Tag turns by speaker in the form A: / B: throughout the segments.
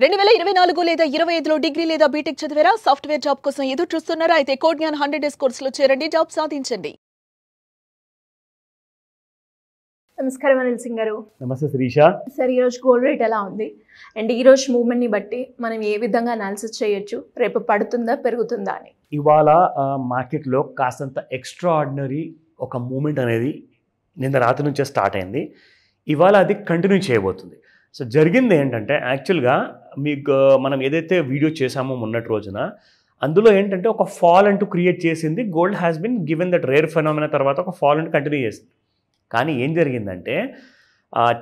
A: 2024 లేదా 25లో డిగ్రీ లేదా బీటెక్ చదివారా? సాఫ్ట్వేర్ జాబ్ కోసం ఎదురు చూస్తున్నారా? అయితే కోడ్ జ్ఞాన్ 100 డేస్ కోర్సులో చేరండి, జాబ్ సాధించండి.
B: నమస్కారం అనిల్ సింగ్ గారు.
C: నమస్తే శిరీష.
B: సార్, ఈరోజు గోల్డ్ రేట్ ఎలా ఉంది అండ్ ఈరోజు మూవ్మెంట్ని బట్టి మనం ఏ విధంగా అనాలిసిస్ చేయొచ్చు? రేపు పడుతుందా పెరుగుతుందా అని.
C: ఇవాళ మార్కెట్లో కాస్తంత ఎక్స్ట్రాఆర్డినరీ ఒక మూమెంట్ అనేది నిన్న రాత్రి నుంచే స్టార్ట్ అయింది. ఇవాళ అది కంటిన్యూ చేయబోతుంది. సో జరిగింది ఏంటంటే, యాక్చువల్గా మీకు మనం ఏదైతే వీడియో చేసామో మొన్నటి రోజున, అందులో ఏంటంటే ఒక ఫాల్ అంటూ క్రియేట్ చేసింది. Gold has been given that rare phenomena తర్వాత ఒక ఫాల్ అంటూ కంటిన్యూ చేసింది. కానీ ఏం జరిగిందంటే,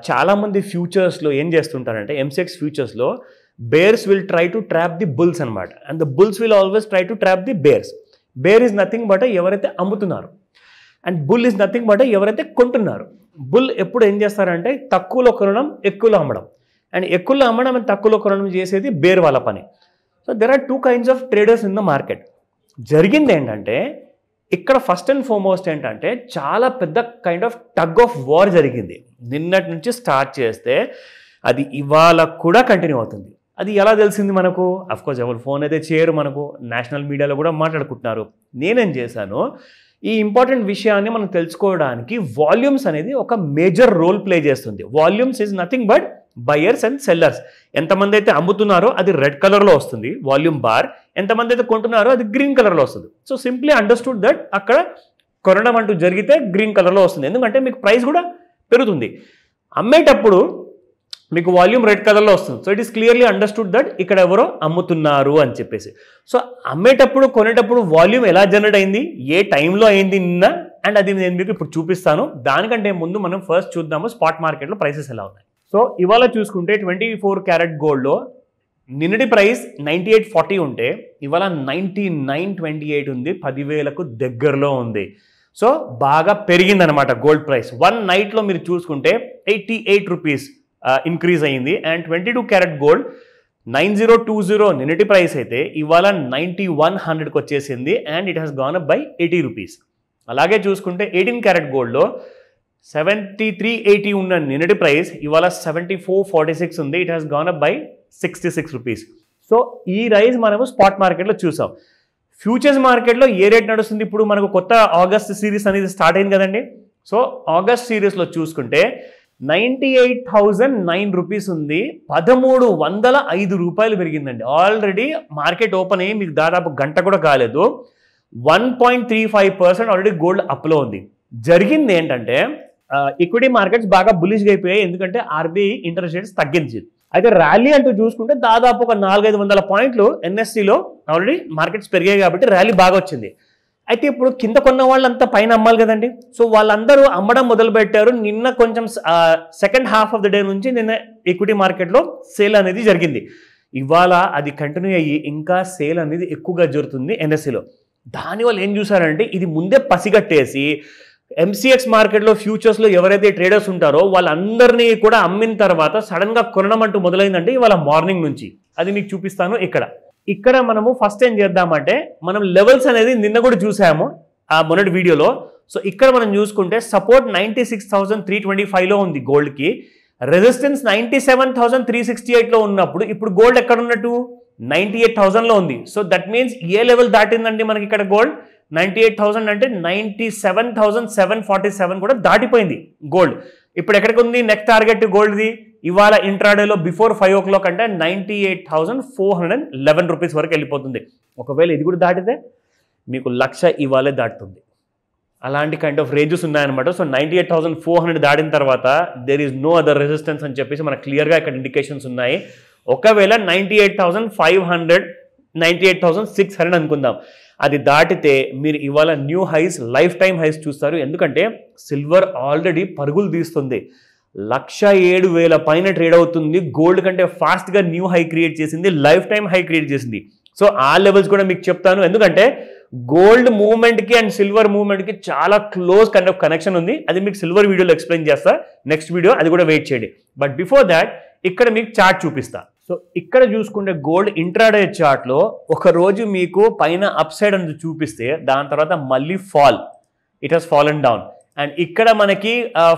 C: చాలామంది ఫ్యూచర్స్లో ఏం చేస్తుంటారంటే, ఎంసెక్స్ ఫ్యూచర్స్లో bears will try to trap the bulls అనమాట, and the bulls will always try to trap the bears. Bear is nothing but ఎవరైతే అమ్ముతున్నారు, and bull is nothing but ఎవరైతే కొంటున్నారు. బుల్ ఎప్పుడు ఏం చేస్తారంటే తక్కువలో కొనడం, ఎక్కువలో అమ్మడం, అండ్ ఎక్కువలో అమ్మడం అండ్ తక్కువలో కొనడం చేసేది బేర్ వాళ్ళ పని. So there are two kinds of traders in the market. జరిగింది ఏంటంటే, ఇక్కడ ఫస్ట్ అండ్ ఫార్మోస్ట్ ఏంటంటే చాలా పెద్ద kind of tug of war జరిగింది. నిన్నటి నుంచి స్టార్ట్ చేస్తే అది ఇవాళ కూడా కంటిన్యూ అవుతుంది. అది ఎలా తెలిసింది మనకు? అఫ్కోర్స్ ఎవరు ఫోన్ అయితే చేయరు, మనకు నేషనల్ మీడియాలో కూడా మాట్లాడుకుంటున్నారు. నేనేం చేశాను, ఈ ఇంపార్టెంట్ విషయాన్ని మనం తెలుసుకోవడానికి వాల్యూమ్స్ అనేది ఒక మేజర్ రోల్ ప్లే చేస్తుంది. Volumes is nothing but buyers and sellers. ఎంతమంది అయితే అమ్ముతున్నారో అది రెడ్ కలర్లో వస్తుంది వాల్యూమ్ బార్, ఎంతమంది అయితే కొంటున్నారో అది గ్రీన్ కలర్లో వస్తుంది. సో సింప్లీ అండర్స్టూడ్ దట్ అక్కడ కొనడం అంటూ జరిగితే గ్రీన్ కలర్లో వస్తుంది, ఎందుకంటే మీకు ప్రైస్ కూడా పెరుగుతుంది. అమ్మేటప్పుడు మీకు వాల్యూమ్ రెడ్ కలర్లో వస్తుంది. So it is clearly understood that ఇక్కడ ఎవరో అమ్ముతున్నారు అని చెప్పేసి. సో అమ్మేటప్పుడు కొనేటప్పుడు వాల్యూమ్ ఎలా జనరేట్ అయింది, ఏ టైంలో అయింది నిన్న, అండ్ అది నేను మీకు ఇప్పుడు చూపిస్తాను. దానికంటే ముందు మనం ఫస్ట్ చూద్దాము స్పాట్ మార్కెట్లో ప్రైసెస్ ఎలా ఉన్నాయి. సో ఇవాళ చూసుకుంటే 24 క్యారెట్ గోల్డ్లో నిన్నటి ప్రైస్ 98.40 ఉంటే ఇవాళ 99.28 ఉంది, 10,000కు దగ్గరలో ఉంది. సో బాగా పెరిగిందనమాట గోల్డ్ ప్రైస్. వన్ నైట్లో మీరు చూసుకుంటే 88 రూపీస్ ఇంక్రీజ్ అయ్యింది. అండ్ 22 క్యారెట్ గోల్డ్ 9020 నిన్నటి ప్రైస్ అయితే ఇవాళ 9100కి వచ్చేసింది, and it has gone up by 80 rupees. అలాగే చూసుకుంటే 18 క్యారెట్ గోల్డ్లో 7380 ఉన్న నిన్నటి ప్రైస్ ఇవాళ 7446 ఉంది, it has gone up by 66 rupees. So ఈ రైజ్ మనము స్పాట్ మార్కెట్లో చూసాం. ఫ్యూచర్స్ మార్కెట్లో ఏ రేట్ నడుస్తుంది? ఇప్పుడు మనకు కొత్త ఆగస్ట్ సిరీస్ అనేది స్టార్ట్ అయింది కదండి. సో ఆగస్ట్ సిరీస్లో చూసుకుంటే 98,009 రూపీస్ ఉంది, 1,305 రూపాయలు పెరిగిందండి. ఆల్రెడీ మార్కెట్ ఓపెన్ అయ్యి మీకు దాదాపు గంట కూడా కాలేదు. 1.35% ఆల్రెడీ గోల్డ్ అప్లో ఉంది. జరిగింది ఏంటంటే, ఈక్విటీ మార్కెట్స్ బాగా బులిష్గా అయిపోయాయి, ఎందుకంటే ఆర్బీఐ ఇంట్రెస్ట్ రేట్స్ తగ్గించింది. అయితే ర్యాలీ అంటూ చూసుకుంటే దాదాపు ఒక 400-500 పాయింట్లు ఎన్ఎస్సిలో ఆల్రెడీ మార్కెట్స్ పెరిగాయి కాబట్టి ర్యాలీ బాగా వచ్చింది. అయితే ఇప్పుడు కింద కొన్న వాళ్ళంతా పైన అమ్మాలి కదండి. సో వాళ్ళందరూ అమ్మడం మొదలుపెట్టారు. నిన్న కొంచెం second half of the day నుంచి నిన్న ఈక్విటీ మార్కెట్లో సేల్ అనేది జరిగింది. ఇవాళ అది కంటిన్యూ అయ్యి ఇంకా సేల్ అనేది ఎక్కువగా జరుగుతుంది ఎన్ఎస్సిలో. దానివల్ల ఏం చూసారంటే, ఇది ముందే పసిగట్టేసి ఎంసీఎక్స్ మార్కెట్లో ఫ్యూచర్స్లో ఎవరైతే ట్రేడర్స్ ఉంటారో వాళ్ళందరినీ కూడా అమ్మిన తర్వాత సడన్గా కొనడం అంటూ మొదలైందంటే ఇవాళ మార్నింగ్ నుంచి. అది మీకు చూపిస్తాను. ఇక్కడ మనము ఫస్ట్ ఏం చేద్దామంటే, మనం లెవెల్స్ అనేది నిన్న కూడా చూసాము ఆ మొన్నటి వీడియోలో. సో ఇక్కడ మనం చూసుకుంటే సపోర్ట్ 96,325లో ఉంది గోల్డ్కి, రెసిస్టెన్స్ 97,368లో ఉన్నప్పుడు ఇప్పుడు గోల్డ్ ఎక్కడ ఉన్నట్టు 98,000లో ఉంది. So that means a level దాటిందండి మనకి ఇక్కడ గోల్డ్? 98,000 అంటే 97,747 కూడా దాటిపోయింది గోల్డ్. ఇప్పుడు ఎక్కడికి ఉంది నెక్స్ట్ టార్గెట్ గోల్డ్ది? ఇవాళ ఇంట్రాడేలో బిఫోర్ 5 o'clock అంటే 98,411 రూపీస్ వరకు వెళ్ళిపోతుంది. ఒకవేళ ఇది కూడా దాటితే మీకు 1,00,000 ఇవాళే దాటుతుంది. అలాంటి కైండ్ ఆఫ్ రేంజెస్ ఉన్నాయన్నమాట. సో 98,400 దాటిన తర్వాత there is no other resistance అని చెప్పేసి మనకు క్లియర్గా ఇక్కడ ఇండికేషన్స్ ఉన్నాయి. ఒకవేళ 98,500, 98,600 అనుకుందాం, అది దాటితే మీరు ఇవాళ new highs, lifetime highs చూస్తారు. ఎందుకంటే సిల్వర్ ఆల్రెడీ పరుగులు తీస్తుంది, 107,000 పైన ట్రేడ్ అవుతుంది. గోల్డ్ కంటే ఫాస్ట్గా న్యూ హై క్రియేట్ చేసింది, లైఫ్ టైం హై క్రియేట్ చేసింది. సో ఆ లెవెల్స్ కూడా మీకు చెప్తాను, ఎందుకంటే గోల్డ్ మూవ్మెంట్కి అండ్ సిల్వర్ మూవ్మెంట్కి చాలా క్లోజ్ కైండ్ ఆఫ్ కనెక్షన్ ఉంది. అది మీకు సిల్వర్ వీడియోలో ఎక్స్ప్లెయిన్ చేస్తా, నెక్స్ట్ వీడియో, అది కూడా వెయిట్ చేయండి. బట్ బిఫోర్ దాట్ ఇక్కడ మీకు చార్ట్ చూపిస్తా. సో ఇక్కడ చూసుకుంటే గోల్డ్ ఇంట్రాడే చార్ట్లో ఒక రోజు మీకు పైన అప్ సైడ్ అని చూపిస్తే దాని తర్వాత మళ్ళీ fall, it has fallen down. And ఇక్కడ మనకి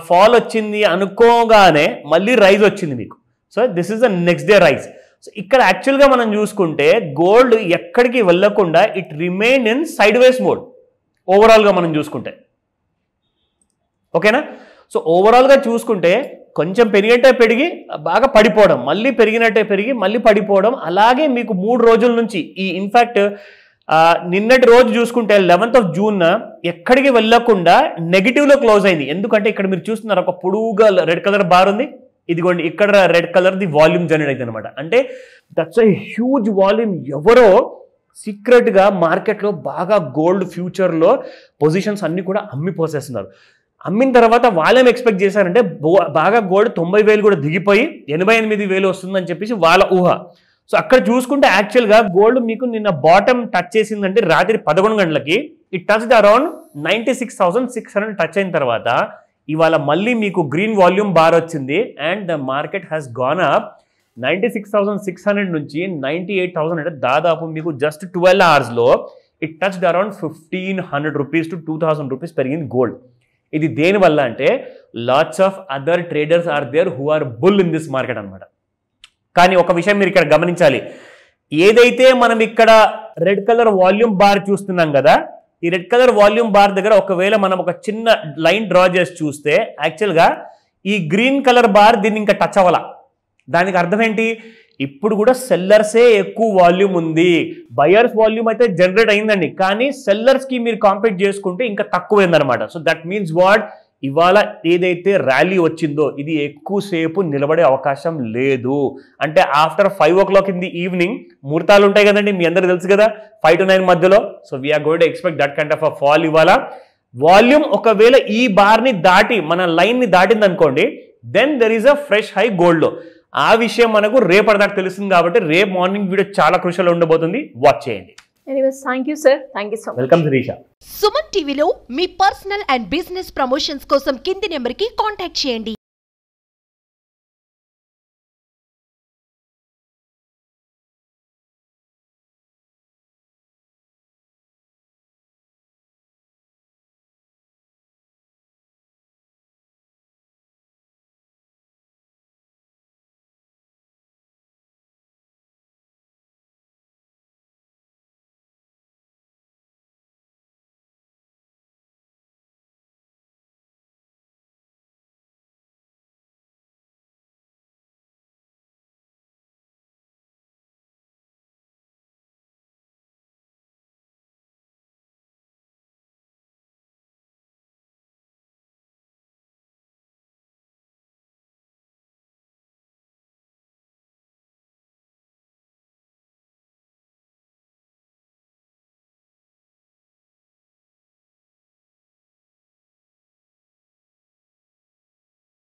C: ఫాల్ వచ్చింది అనుకోగానే మళ్ళీ రైజ్ వచ్చింది మీకు. So this is the next day rise. So ఇక్కడ యాక్చువల్గా మనం చూసుకుంటే గోల్డ్ ఎక్కడికి వెళ్ళకుండా it remain in sideways mode ఓవరాల్గా మనం చూసుకుంటే. ఓకేనా? సో ఓవరాల్గా చూసుకుంటే కొంచెం పెరిగినట్టే పెరిగి బాగా పడిపోవడం, మళ్ళీ పెరిగినట్టే పెరిగి మళ్ళీ పడిపోవడం, అలాగే మీకు 3 రోజుల నుంచి ఈ ఇన్ఫ్యాక్ట్ నిన్నటి రోజు చూసుకుంటే 11th of June ఎక్కడికి వెళ్ళకుండా నెగిటివ్లో క్లోజ్ అయింది. ఎందుకంటే ఇక్కడ మీరు చూస్తున్నారు ఒక పొడుగుగా రెడ్ కలర్ బార్ ఉంది, ఇదిగోండి ఇక్కడ రెడ్ కలర్ది వాల్యూమ్ జనరేట్ అయింది అనమాట. అంటే దట్స్ ఎ హ్యూజ్ వాల్యూమ్. ఎవరో సీక్రెట్గా మార్కెట్లో బాగా గోల్డ్ ఫ్యూచర్లో పొజిషన్స్ అన్నీ కూడా అమ్మిపోసేస్తున్నారు. అమ్మిన తర్వాత వాళ్ళేం ఎక్స్పెక్ట్ చేశారంటే బాగా గోల్డ్ 90,000 కూడా దిగిపోయి 88,000 వస్తుందని చెప్పేసి వాళ్ళ ఊహ. సో అక్కడ చూసుకుంటే యాక్చువల్గా గోల్డ్ మీకు నిన్న బాటమ్ టచ్ చేసిందంటే రాత్రి 11 గంటలకి ఇట్ టచ్డ్ అరౌండ్ 96,600 టచ్ అయిన తర్వాత ఇవాళ మళ్ళీ మీకు గ్రీన్ వాల్యూమ్ బార్ వచ్చింది and the market has gone up 96,600 నుంచి 98,000. అంటే దాదాపు మీకు జస్ట్ 12 అవర్స్లో it touched around 1,500 rupees to 2,000 rupees పెరిగింది గోల్డ్. ఇది దేనివల్ల అంటే lots of other traders are there who are bull in this market అనమాట. కానీ ఒక విషయం మీరు ఇక్కడ గమనించాలి, ఏదైతే మనం ఇక్కడ రెడ్ కలర్ వాల్యూమ్ బార్ చూస్తున్నాం కదా, ఈ రెడ్ కలర్ వాల్యూమ్ బార్ దగ్గర ఒకవేళ మనం ఒక చిన్న లైన్ డ్రా చేసి చూస్తే యాక్చువల్గా ఈ గ్రీన్ కలర్ బార్ దీన్ని ఇంకా టచ్ అవ్వాల. దానికి అర్థం ఏంటి? ఇప్పుడు కూడా సెల్లర్సే ఎక్కువ వాల్యూమ్ ఉంది, బయర్స్ వాల్యూమ్ అయితే జనరేట్ అయిందండి, కానీ సెల్లర్స్కి మీరు కాంపీట్ చేసుకుంటే ఇంకా తక్కువైందనమాట. సో దట్ మీన్స్ వాట్, ఇవాళ ఏదైతే ర్యాలీ వచ్చిందో ఇది ఎక్కువసేపు నిలబడే అవకాశం లేదు. అంటే after 5 o'clock in the evening ముహూర్తాలు ఉంటాయి కదండి, మీ అందరూ తెలుసు కదా, 5 to 9 మధ్యలో. So we are going to expect that kind of a fall. ఇవాళ వాల్యూమ్ ఒకవేళ ఈ బార్ని దాటి మన లైన్ని దాటింది అనుకోండి, then there is a fresh high గోల్డ్లో. ఆ విషయం మనకు రేపటిదాకా తెలుస్తుంది కాబట్టి రేపు మార్నింగ్ వీడియో చాలా క్రూషియల్ ఉండబోతుంది, వాచ్ చేయండి.
B: Anyways thank you sir, thank you so much.
C: Welcome Shirisha.
D: Suman టీవీలో మీ పర్సనల్ అండ్ బిజినెస్ ప్రమోషన్స్ కోసం కింది నెంబర్కి కాంటాక్ట్ చేయండి.